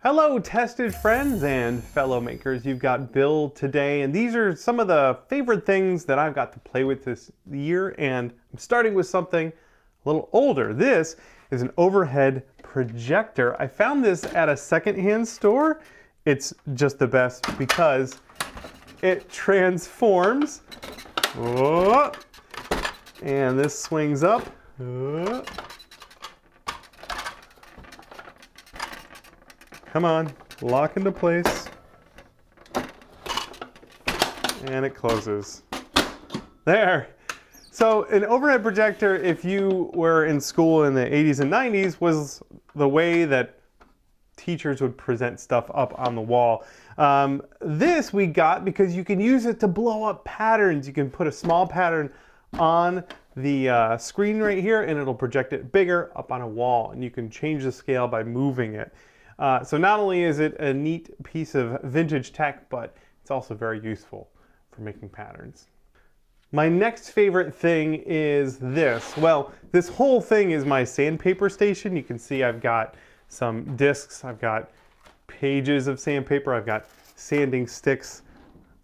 Hello tested friends and fellow makers, you've got Bill today, and these are some of the favorite things that I've got to play with this year, and I'm starting with something a little older. This is an overhead projector. I found this at a secondhand store. It's just the best because it transforms, and this swings up, come on, lock into place, and it closes. There. So an overhead projector, if you were in school in the 80s and 90s, was the way that teachers would present stuff up on the wall. This we got because you can use it to blow up patterns. You can put a small pattern on the screen right here and it'll project it bigger up on a wall, and you can change the scale by moving it. So not only is it a neat piece of vintage tech, but it's also very useful for making patterns. My next favorite thing is this. Well, this whole thing is my sandpaper station. You can see I've got some discs, I've got pages of sandpaper, I've got sanding sticks,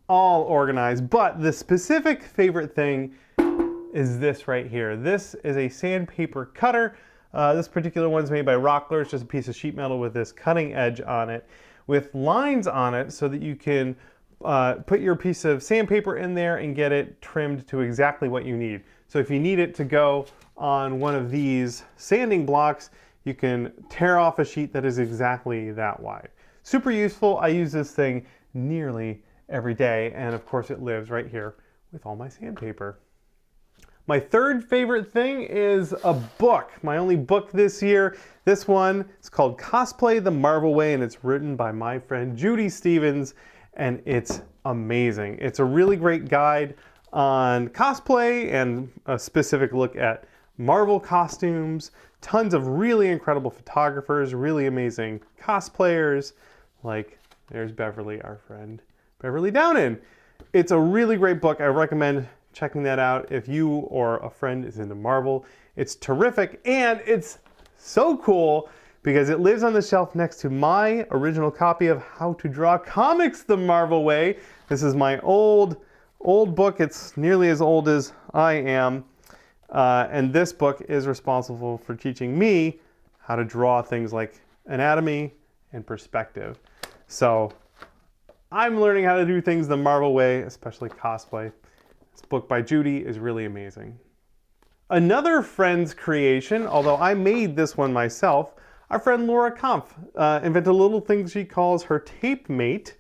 all organized. But the specific favorite thing is this right here. This is a sandpaper cutter. This particular one's made by Rockler. It's just a piece of sheet metal with this cutting edge on it with lines on it so that you can put your piece of sandpaper in there and get it trimmed to exactly what you need. So if you need it to go on one of these sanding blocks, you can tear off a sheet that is exactly that wide. Super useful. I use this thing nearly every day, and of course it lives right here with all my sandpaper. My third favorite thing is a book, my only book this year. This one is called Cosplay the Marvel Way, and it's written by my friend Judy Stevens, and it's amazing. It's a really great guide on cosplay and a specific look at Marvel costumes, tons of really incredible photographers, really amazing cosplayers, like there's Beverly, our friend, Beverly Downen. It's a really great book. I recommend checking that out if you or a friend is into Marvel. It's terrific, and it's so cool because it lives on the shelf next to my original copy of How to Draw Comics the Marvel Way. This is my old book. It's nearly as old as I am. And this book is responsible for teaching me how to draw things like anatomy and perspective. So I'm learning how to do things the Marvel way, especially cosplay. This book by Judy is really amazing. Another friend's creation, although I made this one myself, our friend Laura Kampf invented a little thing she calls her tape mate.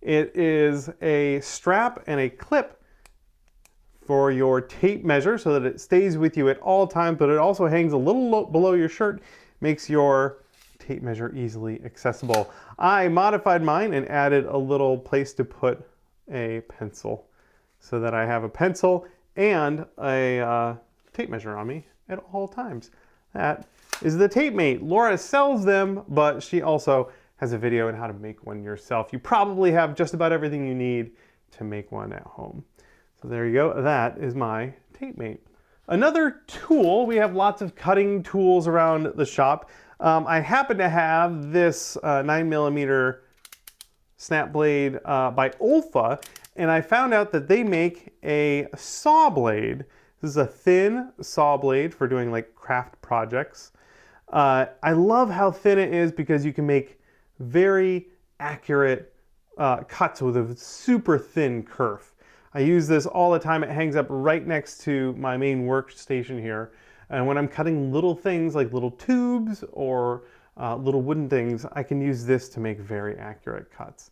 It is a strap and a clip for your tape measure so that it stays with you at all times, but it also hangs a little below your shirt, makes your tape measure easily accessible. I modified mine and added a little place to put a pencil so that I have a pencil and a tape measure on me at all times. That is the Tape Mate. Laura sells them, but she also has a video on how to make one yourself. You probably have just about everything you need to make one at home. So there you go. That is my Tape Mate. Another tool, we have lots of cutting tools around the shop. I happen to have this 9mm snap blade by Olfa, and I found out that they make a saw blade. This is a thin saw blade for doing like craft projects. I love how thin it is because you can make very accurate cuts with a super thin kerf. I use this all the time. It hangs up right next to my main workstation here. And when I'm cutting little things like little tubes or little wooden things, I can use this to make very accurate cuts.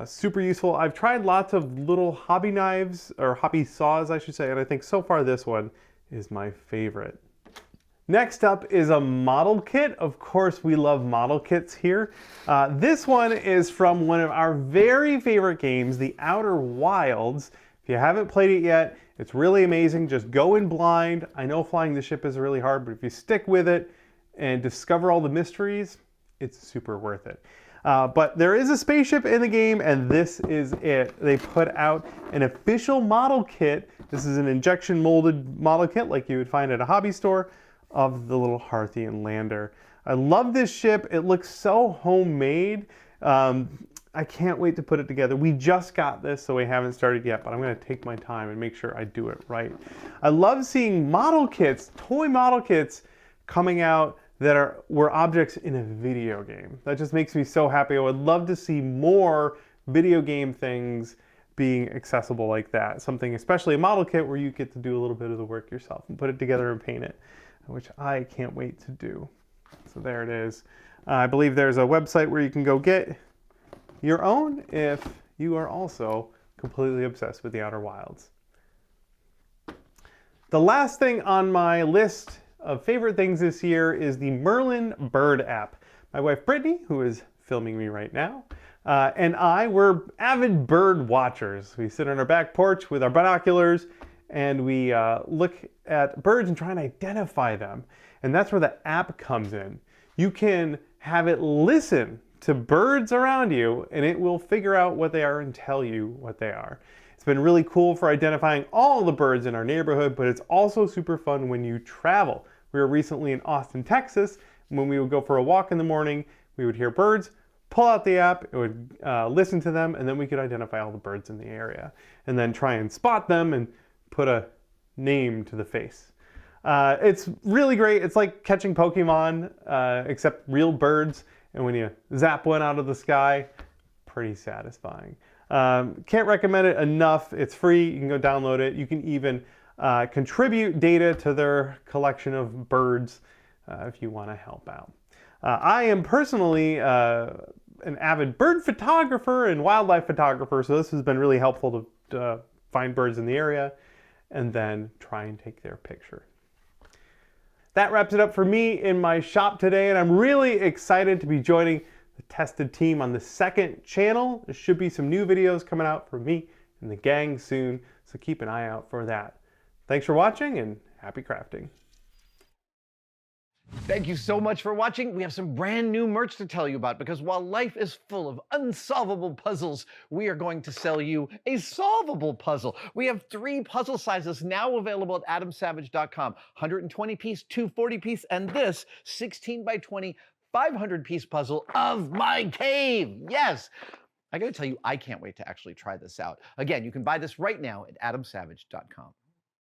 Super useful. I've tried lots of little hobby knives, or hobby saws I should say, and I think so far this one is my favorite. Next up is a model kit. Of course we love model kits here. This one is from one of our very favorite games, The Outer Wilds. If you haven't played it yet, it's really amazing. Just go in blind. I know flying the ship is really hard, but if you stick with it and discover all the mysteries, it's super worth it. But there is a spaceship in the game, and this is it. They put out an official model kit. This is an injection molded model kit like you would find at a hobby store of the little Harthian lander. I love this ship. It looks so homemade. I can't wait to put it together. We just got this, so we haven't started yet, but I'm gonna take my time and make sure I do it right. I love seeing model kits, toy model kits coming out that were objects in a video game. That just makes me so happy. I would love to see more video game things being accessible like that. Something, especially a model kit where you get to do a little bit of the work yourself and put it together and paint it, which I can't wait to do. So there it is. I believe there's a website where you can go get your own if you are also completely obsessed with the Outer Wilds. The last thing on my list of favorite things this year is the Merlin Bird app. My wife Brittany, who is filming me right now, and I were avid bird watchers. We sit on our back porch with our binoculars and we look at birds and try and identify them. And that's where the app comes in. You can have it listen to birds around you and it will figure out what they are and tell you what they are. It's been really cool for identifying all the birds in our neighborhood, but it's also super fun when you travel. We were recently in Austin, Texas. When we would go for a walk in the morning, we would hear birds, pull out the app, it would listen to them, and then we could identify all the birds in the area. And then try and spot them and put a name to the face. It's really great. It's like catching Pokemon, except real birds. And when you zap one out of the sky, pretty satisfying. Can't recommend it enough. It's free. You can go download it. You can even contribute data to their collection of birds if you want to help out. I am personally an avid bird photographer and wildlife photographer, so this has been really helpful to find birds in the area and then try and take their picture. That wraps it up for me in my shop today, and I'm really excited to be joining the Tested team on the second channel. There should be some new videos coming out from me and the gang soon, so keep an eye out for that. Thanks for watching and happy crafting. Thank you so much for watching. We have some brand new merch to tell you about because while life is full of unsolvable puzzles, we are going to sell you a solvable puzzle. We have 3 puzzle sizes now available at adamsavage.com. 120 piece, 240 piece, and this 16 by 20, 500 piece puzzle of my cave. Yes. I gotta tell you, I can't wait to actually try this out. Again, you can buy this right now at adamsavage.com.